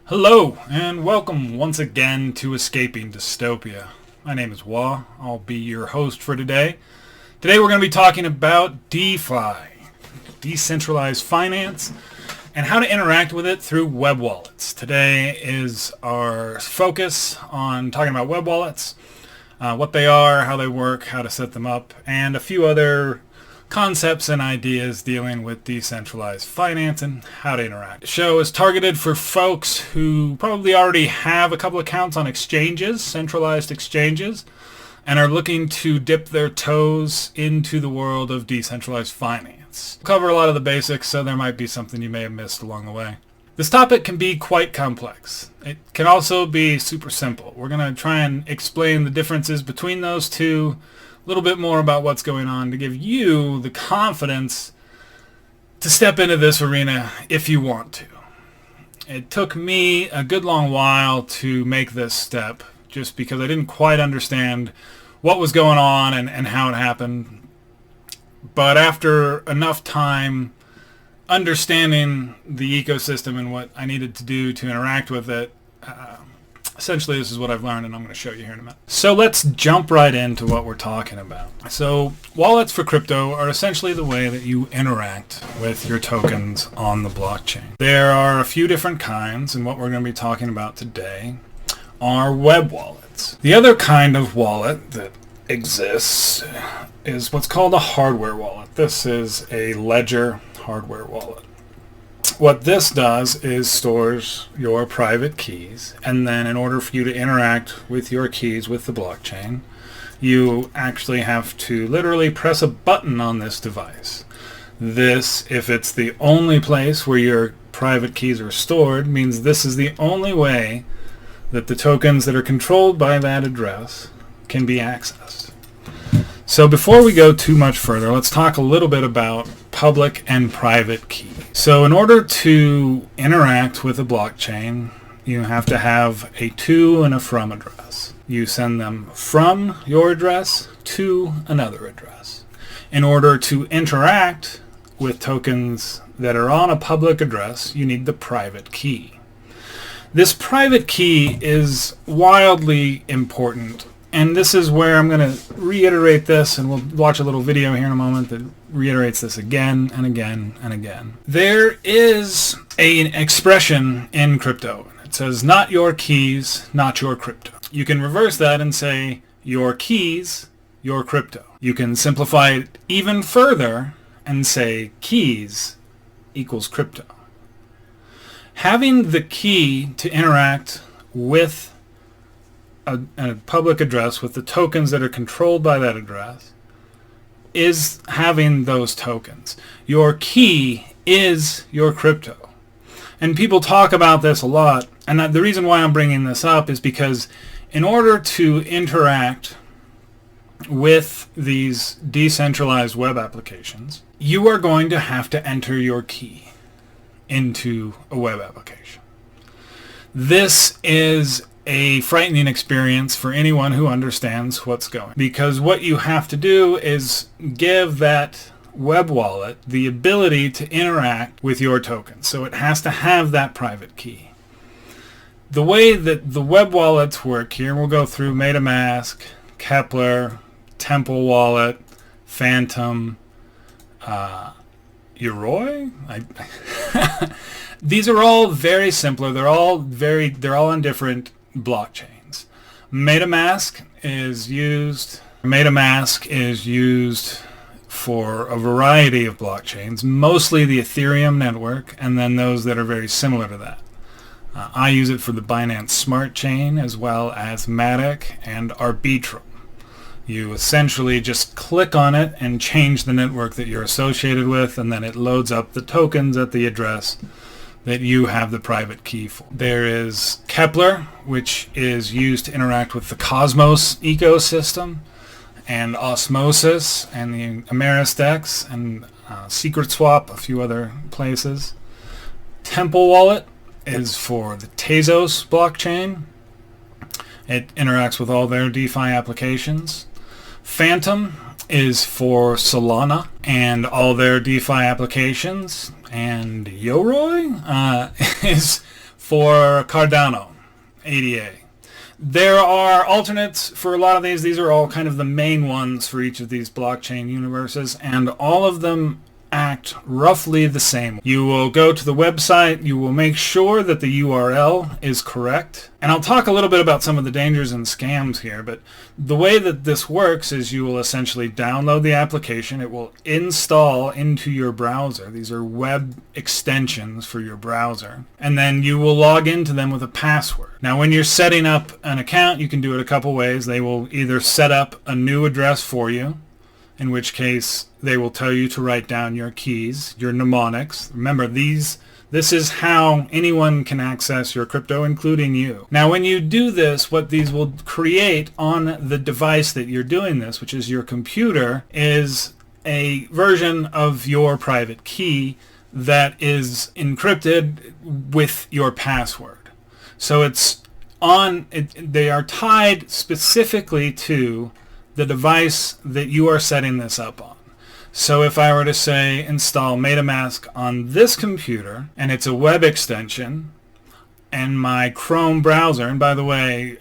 Hello, and welcome once again to Escaping Dystopia. My name is Wah. I'll be your host for today. Today we're going to be talking about DeFi, Decentralized Finance, and how to interact with it through web wallets. Today is our focus on talking about web wallets, what they are, how they work, how to set them up, and a few other concepts and ideas dealing with decentralized finance and how to interact. The show is targeted for folks who probably already have a couple accounts on exchanges, centralized exchanges, and are looking to dip their toes into the world of decentralized finance. We'll cover a lot of the basics, so there might be something you may have missed along the way. This topic can be quite complex. It can also be super simple. We're going to try and explain the differences between those two, a little bit more about what's going on to give you the confidence to step into this arena if you want to. It took me a good long while to make this step just because I didn't quite understand what was going on and how it happened. But after enough time understanding the ecosystem and what I needed to do to interact with it, essentially, this is what I've learned, and I'm going to show you here in a minute. So let's jump right into what we're talking about. So wallets for crypto are essentially the way that you interact with your tokens on the blockchain. There are a few different kinds, and what we're going to be talking about today are web wallets. The other kind of wallet that exists is what's called a hardware wallet. This is a ledger hardware wallet. What this does is stores your private keys, and then in order for you to interact with your keys with the blockchain, you actually have to literally press a button on this device. This, if it's the only place where your private keys are stored, means this is the only way that the tokens that are controlled by that address can be accessed. So before we go too much further, let's talk a little bit about public and private keys. So in order to interact with a blockchain, you have to have a to and a from address. You send them from your address to another address. In order to interact with tokens that are on a public address, you need the private key. This private key is wildly important. And this is where I'm going to reiterate this, and we'll watch a little video here in a moment that reiterates this again and again and again. There is an expression in crypto. It says, not your keys, not your crypto. You can reverse that and say, your keys, your crypto. You can simplify it even further and say, keys equals crypto. Having the key to interact with a public address with the tokens that are controlled by that address is having those tokens. Your key is your crypto. And people talk about this a lot, and the reason why I'm bringing this up is because in order to interact with these decentralized web applications, you are going to have to enter your key into a web application. This is a frightening experience for anyone who understands what's going. Because what you have to do is give that web wallet the ability to interact with your tokens. So it has to have that private key. The way that the web wallets work here, we'll go through MetaMask, Kepler, Temple Wallet, Phantom, Yoroi? These are all very simpler. They're all on different blockchains. MetaMask is used for a variety of blockchains, mostly the Ethereum network, and then those that are very similar to that. I use it for the Binance Smart Chain as well as Matic and Arbitrum. You essentially just click on it and change the network that you're associated with, and then it loads up the tokens at the address that you have the private key for. There is Kepler, which is used to interact with the Cosmos ecosystem, and Osmosis, and the Ameristex, and Secret Swap, a few other places. Temple Wallet is for the Tezos blockchain. It interacts with all their DeFi applications. Phantom is for Solana and all their DeFi applications. And Yoroi is for Cardano, ADA. There are alternates for a lot of these. These are all kind of the main ones for each of these blockchain universes, and all of them act roughly the same. You will go to the website, you will make sure that the URL is correct, and I'll talk a little bit about some of the dangers and scams here, but the way that this works is you will essentially download the application, it will install into your browser. These are web extensions for your browser, and then you will log into them with a password. Now when you're setting up an account, you can do it a couple ways. They will either set up a new address for you, in which case they will tell you to write down your keys, your mnemonics. Remember, this is how anyone can access your crypto, including you. Now, when you do this, what these will create on the device that you're doing this, which is your computer, is a version of your private key that is encrypted with your password. So they are tied specifically to the device that you are setting this up on. So if I were to say install MetaMask on this computer, and it's a web extension, and my Chrome browser, and by the way,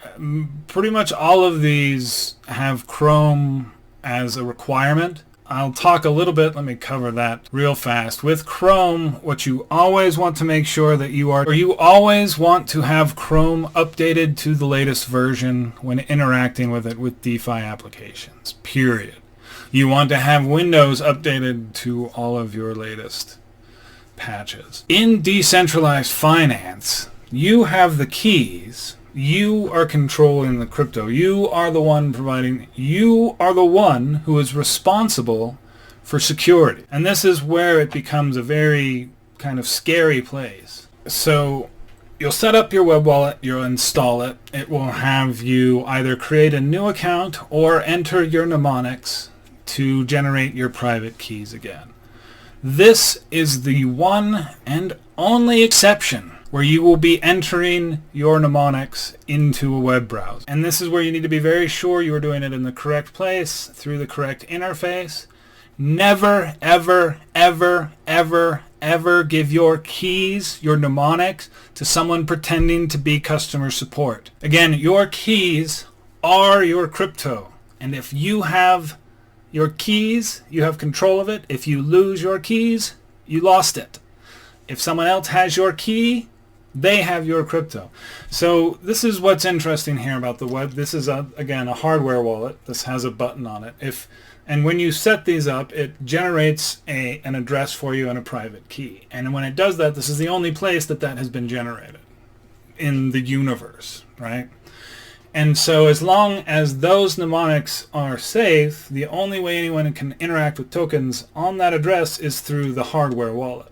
pretty much all of these have Chrome as a requirement. I'll talk a little bit, let me cover that real fast. With Chrome, what you always want to make sure that you always want to have Chrome updated to the latest version when interacting with it with DeFi applications, period. You want to have Windows updated to all of your latest patches. In Decentralized Finance, you have the keys. You are controlling the crypto. You are the one who is responsible for security. And this is where it becomes a very kind of scary place. So you'll set up your web wallet, you'll install it. It will have you either create a new account or enter your mnemonics to generate your private keys again. This is the one and only exception where you will be entering your mnemonics into a web browser. And this is where you need to be very sure you are doing it in the correct place, through the correct interface. Never, ever, ever, ever, ever give your keys, your mnemonics, to someone pretending to be customer support. Again, your keys are your crypto. And if you have your keys, you have control of it. If you lose your keys, you lost it. If someone else has your key, they have your crypto. So this is what's interesting here about the web. This is, again, a hardware wallet. This has a button on it. And when you set these up, it generates an address for you and a private key. And when it does that, this is the only place that has been generated in the universe, right? And so as long as those mnemonics are safe, the only way anyone can interact with tokens on that address is through the hardware wallet.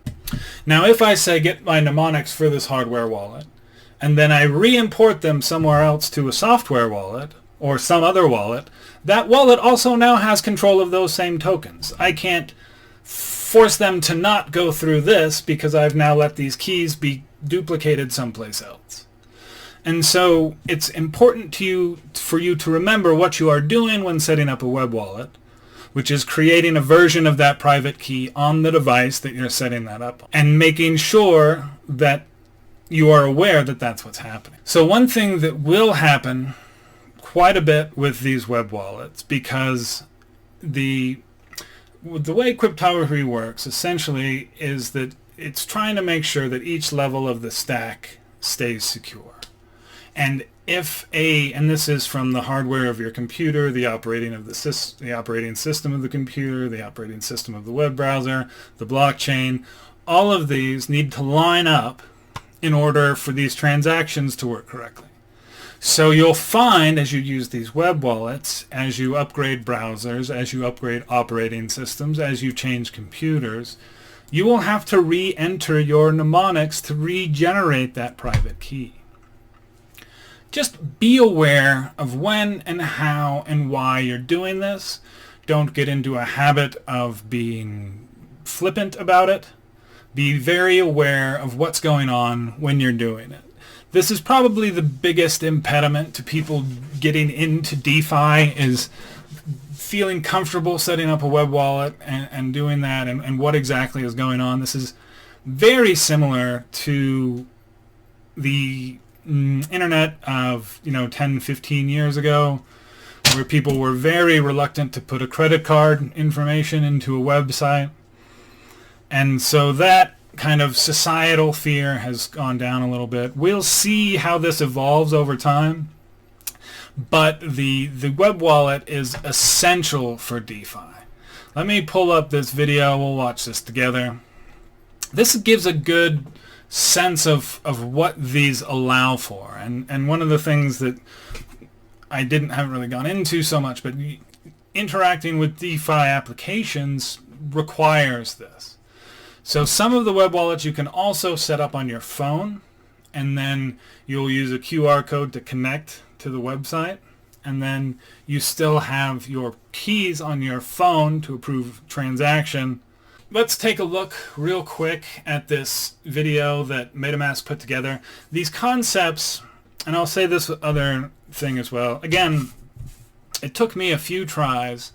Now, if I say get my mnemonics for this hardware wallet, and then I re-import them somewhere else to a software wallet or some other wallet, that wallet also now has control of those same tokens. I can't force them to not go through this because I've now let these keys be duplicated someplace else. And so it's important for you to remember what you are doing when setting up a web wallet, which is creating a version of that private key on the device that you're setting that up on, and making sure that you are aware that that's what's happening. So one thing that will happen quite a bit with these web wallets, because the way cryptography works essentially is that it's trying to make sure that each level of the stack stays secure. And and this is from the hardware of your computer, the operating system of the computer, the operating system of the web browser, the blockchain, all of these need to line up in order for these transactions to work correctly. So you'll find as you use these web wallets, as you upgrade browsers, as you upgrade operating systems, as you change computers, you will have to re-enter your mnemonics to regenerate that private key. Just be aware of when and how and why you're doing this. Don't get into a habit of being flippant about it. Be very aware of what's going on when you're doing it. This is probably the biggest impediment to people getting into DeFi, is feeling comfortable setting up a web wallet and doing that, and what exactly is going on. This is very similar to the internet of 10, 15 years ago, where people were very reluctant to put a credit card information into a website. And so that kind of societal fear has gone down a little bit. We'll see how this evolves over time. But the web wallet is essential for DeFi. Let me pull up this video. We'll watch this together. This gives a good sense of what these allow for. And one of the things that I haven't really gone into so much, but interacting with DeFi applications requires this. So some of the web wallets you can also set up on your phone, and then you'll use a QR code to connect to the website, and then you still have your keys on your phone to approve transaction. Let's take a look real quick at this video that MetaMask put together. These concepts, and I'll say this other thing as well. Again, it took me a few tries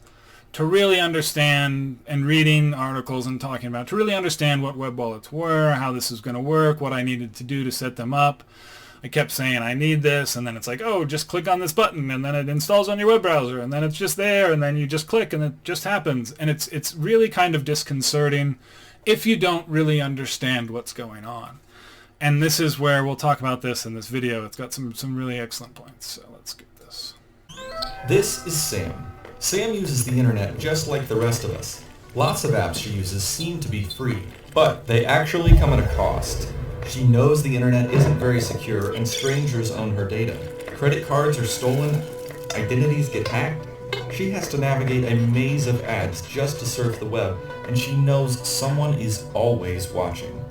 to really understand, and reading articles and talking about, to really understand what web wallets were, how this is going to work, what I needed to do to set them up. I kept saying I need this, and then it's like, oh, just click on this button, and then it installs on your web browser, and then it's just there, and then you just click, and it just happens. And it's really kind of disconcerting if you don't really understand what's going on. And this is where we'll talk about this in this video. It's got some really excellent points. So let's get this. This is Sam. Sam uses the internet just like the rest of us. Lots of apps she uses seem to be free, but they actually come at a cost. She knows the internet isn't very secure and strangers own her data. Credit cards are stolen, identities get hacked. She has to navigate a maze of ads just to surf the web, and she knows someone is always watching.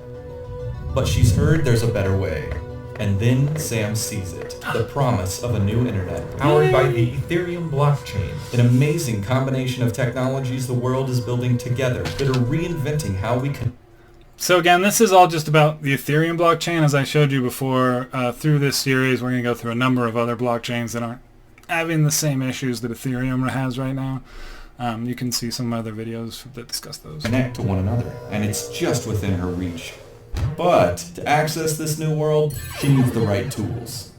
But she's heard there's a better way. And then Sam sees it. The promise of a new internet powered by the Ethereum blockchain. An amazing combination of technologies the world is building together that are reinventing how we can. So again, this is all just about the Ethereum blockchain. As I showed you before, through this series, we're going to go through a number of other blockchains that aren't having the same issues that Ethereum has right now. You can see some other videos that discuss those. Connect to one another, and it's just within her reach. But to access this new world, she needs the right tools.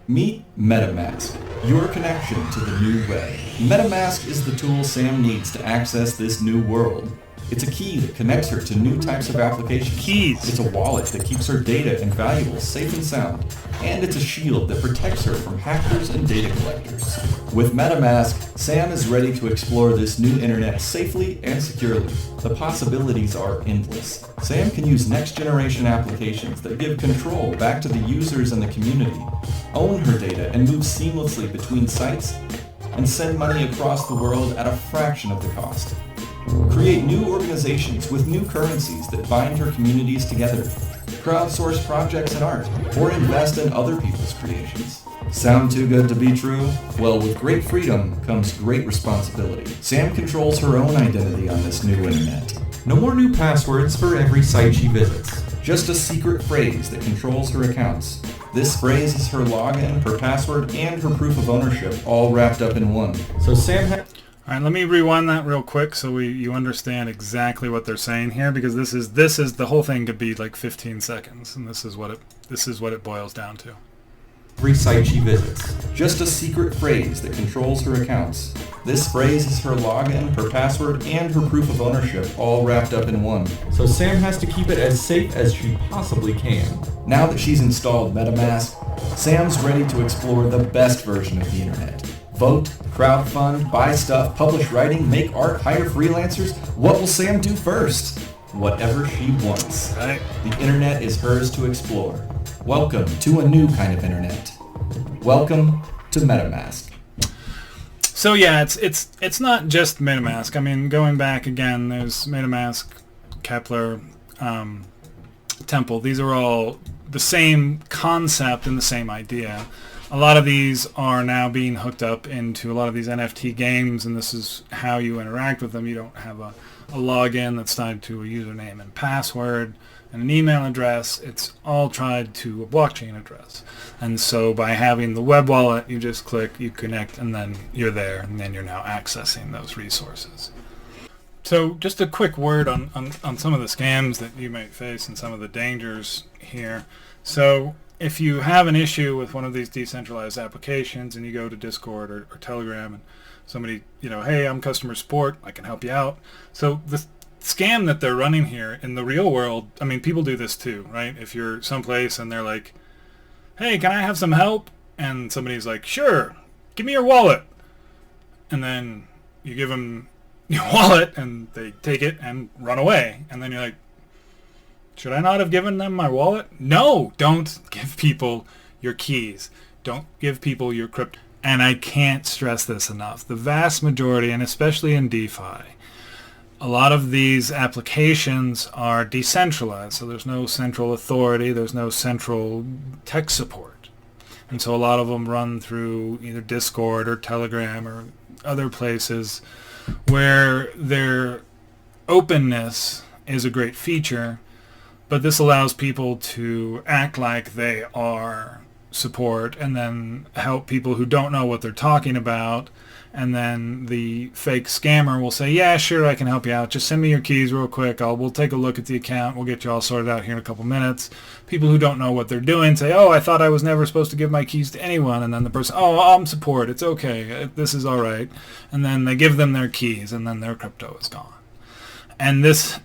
Meet MetaMask, your connection to the new web. MetaMask is the tool Sam needs to access this new world. It's a key that connects her to new types of applications. Keys. It's a wallet that keeps her data and valuables safe and sound. And it's a shield that protects her from hackers and data collectors. With MetaMask, Sam is ready to explore this new internet safely and securely. The possibilities are endless. Sam can use next-generation applications that give control back to the users and the community, own her data and move seamlessly between sites, and send money across the world at a fraction of the cost. Create new organizations with new currencies that bind her communities together. Crowdsource projects and art, or invest in other people's creations. Sound too good to be true? Well, with great freedom comes great responsibility. Sam controls her own identity on this new internet. No more new passwords for every site she visits. Just a secret phrase that controls her accounts. This phrase is her login, her password, and her proof of ownership, all wrapped up in one. So Sam All right, let me rewind that real quick so you understand exactly what they're saying here, because this is the whole thing could be like 15 seconds, and this is what it boils down to. Every site she visits. Just a secret phrase that controls her accounts. This phrase is her login, her password, and her proof of ownership, all wrapped up in one. So Sam has to keep it as safe as she possibly can. Now that she's installed MetaMask, Sam's ready to explore the best version of the internet. Vote, crowdfund, buy stuff, publish writing, make art, hire freelancers. What will Sam do first? Whatever she wants. Right. The internet is hers to explore. Welcome to a new kind of internet. Welcome to MetaMask. So yeah, it's not just MetaMask. I mean, going back again, there's MetaMask, Kepler, Temple. These are all the same concept and the same idea. A lot of these are now being hooked up into a lot of these NFT games, and this is how you interact with them. You don't have a login that's tied to a username and password and an email address. It's all tied to a blockchain address. And so by having the web wallet, you just click, you connect, and then you're there, and then you're now accessing those resources. So just a quick word on some of the scams that you might face and some of the dangers here. So if you have an issue with one of these decentralized applications and you go to Discord or Telegram and somebody, hey, I'm customer support, I can help you out. So the scam that they're running here in the real world, I mean, people do this too, right? If you're someplace and they're like, hey, can I have some help? And somebody's like, sure, give me your wallet. And then you give them your wallet and they take it and run away. And then you're like, should I not have given them my wallet? No, don't give people your keys. Don't give people your crypto. And I can't stress this enough. The vast majority, and especially in DeFi, a lot of these applications are decentralized. So there's no central authority. There's no central tech support. And so a lot of them run through either Discord or Telegram or other places where their openness is a great feature, but this allows people to act like they are support and then help people who don't know what they're talking about. And then the fake scammer will say, yeah, sure, I can help you out. Just send me your keys real quick. We'll take a look at the account. We'll get you all sorted out here in a couple minutes. People who don't know what they're doing say, oh, I thought I was never supposed to give my keys to anyone. And then the person, oh, I'm support. It's okay. This is all right. And then they give them their keys and then their crypto is gone. And this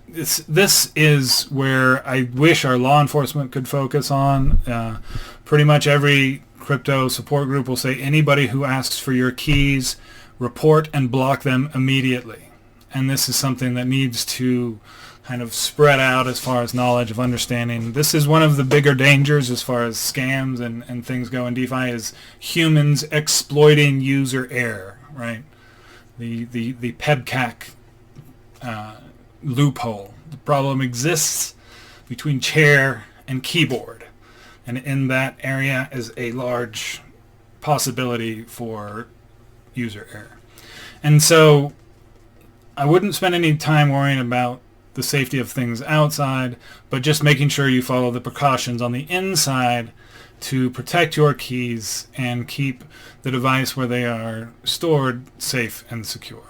is where I wish our law enforcement could focus on. Pretty much every crypto support group will say anybody who asks for your keys, report and block them immediately. And this is something that needs to kind of spread out as far as knowledge of understanding. This is one of the bigger dangers as far as scams and things go in DeFi is humans exploiting user error, right? The PEBCAC loophole. The problem exists between chair and keyboard. And in that area is a large possibility for user error. And so I wouldn't spend any time worrying about the safety of things outside, but just making sure you follow the precautions on the inside to protect your keys and keep the device where they are stored safe and secure.